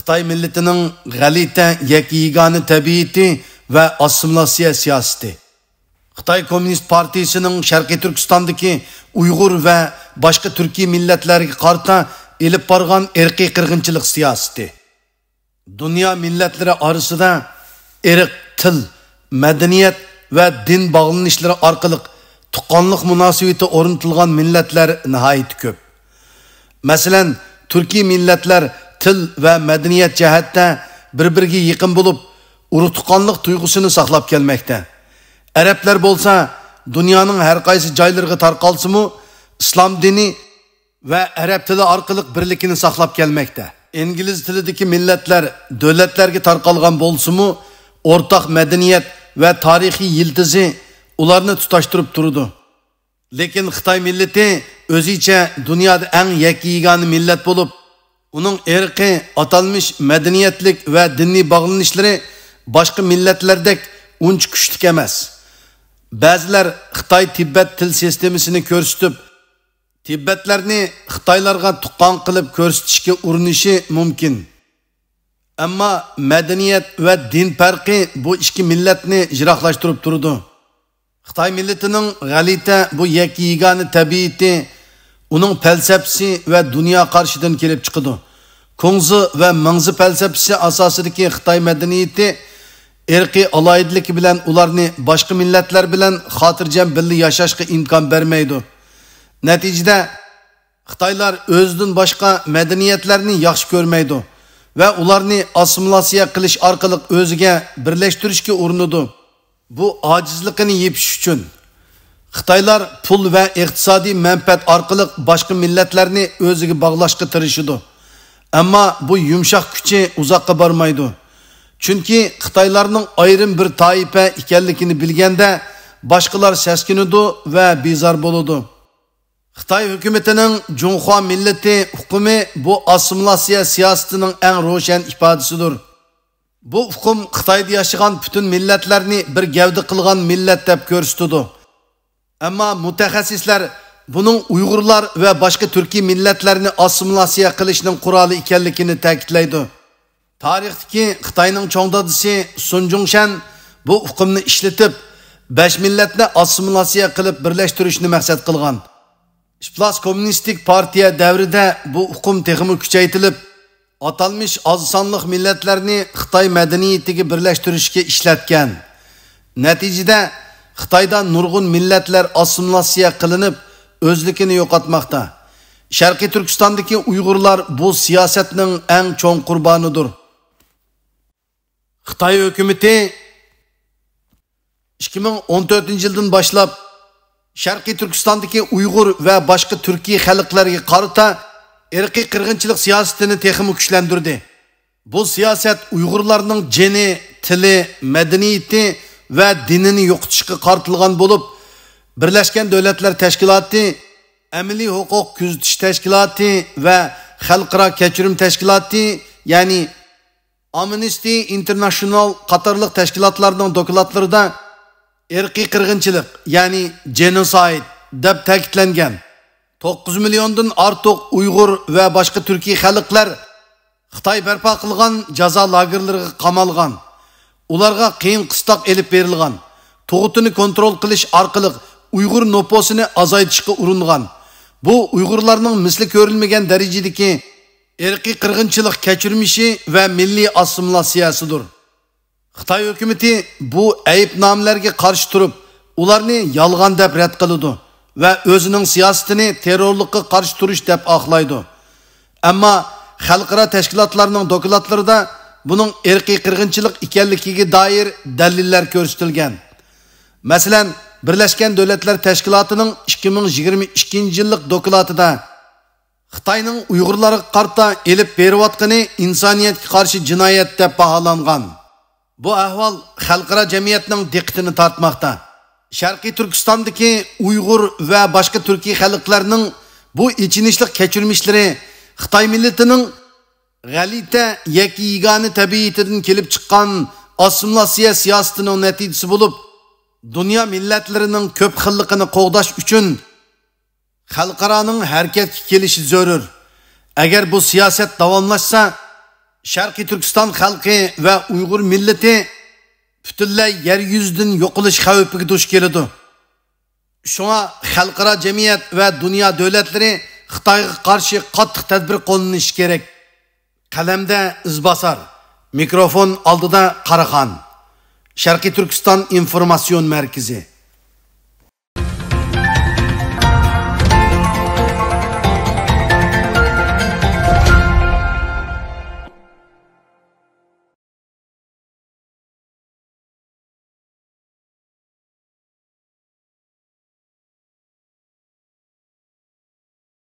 Xitoy millatining g'alita yagona tabiati va assimilyatsiya siyosati. Xitoy Kommunist partiyasining Sharqiy Turkistondagi Uyg'ur va boshqa turkiy millatlarga qarata elib borgan irqiy qirg'inchilik siyosati. Dunyo millatlari orasida irq, til, madaniyat va din bog'lanishlari orqali tuqqanlik munosabati o'rnatilgan millatlar nihoyat ko'p. Masalan, turkiy millatlar til va madaniyat jihatda bir-biriga yaqin bo'lib, urug' tuqqanlik tuyg'usini saqlab kelmoqda. Arablar bo'lsa, dunyoning har qaysi joylariga tarqalsa-mu, islom dini va arab tili orqali birlikini saqlab kelmoqda. İngiliz tilidagi millatlar davlatlarga tarqalgan bo'lsa-mu, o'rtaq madaniyat va tarixiy yildizi ularni tutashtirib turdi. Lekin Xitoy millati o'zicha dunyoda eng yagona millat bo'lib, uning irqi, atalmış madaniyatlik va diniy bog'lanishlari boshqa millatlardek uncha kuchli emas. Ba'zilar Xitoy Tibet til sistemasini ko'rsatib, Tibetlarni Xitoylarga tuqqan qilib ko'rsatishga urinishi mumkin. Ammo madaniyat va din farqi bu ikki millatni jiroqlashtirib turdi. Xitoy millatining g'alita bu yagona tabiati, uning falsafasi va dunyo qarshidan kelib chiqdi. Kongzi va Mingzi falsafasi asosidagi Xitoy madaniyati irqiy aloyidligi bilan ularni boshqa millatlar bilan xotirjam birga yashashga imkon bermaydi. Natijada Xitoylar o'zidan boshqa madaniyatlarni yaxshi ko'rmaydi va ularni assimilyatsiya qilish orqali o'ziga birlashtirishga urinadi. Bu ojizligini yepish uchun Xitoylar pul va iqtisodiy manfaat orqali boshqa millatlarni o'ziga bog'lashga tirishadi. Ammo bu yumshoq kuchi uzoqqa bormaydi. Chunki Xitoylarning ayrim bir toifa ekanligini bilganda boshqalar saskinadi va bezor bo'ladi. Xitoy hukumatining Junxo millati hukumi bu assimilyatsiya siyosatining eng ro'shan ifodasidir. Bu hukum Xitoyda yashagan butun millatlarni bir gavda qilgan millat deb ko'rsatadi. Ammo mutaxassislar buning Uyg'urlar va boshqa turkiy millatlarni assimilyatsiya qilishning quroli ekanligini ta'kidlaydi. Tarixdagi Xitoyning cho'ng dadisi Sun Jungshan bu hukmni ishlatib, 5 millatni assimilyatsiya qilib birlashtirishni maqsad qilgan. Iflos kommunistik partiya davrida bu hukm texmi kuchaytirilib, atalmış az sonli millatlarni Xitoy madaniyatiga birlashtirishga ishlatgan. Natijada Xitoyda nurg'un millatlar assimilyatsiya qilinib, o'zligini yo'qotmoqda. Sharqiy Turkistondagi Uyg'urlar bu siyosatning eng cho'ng qurbonidir. Xitoy hukumati 2014-yildan boshlab Sharqiy Turkistondagi Uyg'ur va boshqa turkiy xalqlarga qarata irqiy qirg'inchilik siyosatini texmi kuchlantirdi. Bu siyosat Uyg'urlarning jini, tili, madaniyati va dinini yo'qotishga qartilgan bo'lib, Birlashgan Davlatlar Tashkiloti, Amaliy huquq kuzatish tashkiloti va xalqaro kechirim tashkiloti, ya'ni Amnesty International qatorliq tashkilotlarning dokladlarida irqiy qirg'inchilik, ya'ni genocide deb ta'kidlangan. 9 milliondan ortiq Uyg'ur va boshqa turkiy xalqlar Xitoy barpo qilgan jazo lagerlariga qamalgan. Ularga qiyin qistoq elib berilgan. Tug'utini kontrol qilish orqali Uyg'ur nopusini azaytishga uringan. Bu Uyg'urlarning misli ko'rilmagan darajadagi irqiy qirg'inchilik kechirmishi va milliy assimilyatsiyasidir. Xitoy hukumati bu aybnomlarga qarshi turib, ularni yolg'on deb rad qiladi va o'zining siyosatini terrorlikka qarshi turish deb aqlaydi. Ammo xalqaro tashkilotlarning dokladlarida buning irqiy qirg'inchilik ekanligiga doir dalillar ko'rsatilgan. Masalan, Birlashgan Davlatlar Tashkilotining 2022-yillik dokladida Xitoyning Uyg'urlarga qarata elib berayotgani insoniyatga qarshi jinoyat deb baholangan. Bu ahvol xalqaro jamiyatning diqqatini tortmoqda. Sharqiy Turkistondagi Uyg'ur va boshqa turkiy xalqlarning bu ichinishlik kechirmishlari Xitoy millatining g'alita yagona tabiatidan kelib chiqqan assimilyatsiya siyosatining natijasi bo'lib, dunyo millatlarining ko'p xilligini qo'g'dash uchun xalqaroning harakatga kelishi zarur. Agar bu siyosat davomlashsa, Sharqiy Turkiston xalqi va Uyg'ur millati butunlay yer yuzidan yo'qolish xavfiga duch keladi. Shunga xalqaro jamiyat va dunyo davlatlari Xitoyga qarshi qattiq tadbir qo'llanishi kerak. Qalamda Izbasar, mikrofon oldida Qaraxon. Sharqiy Turkiston informatsion markazi.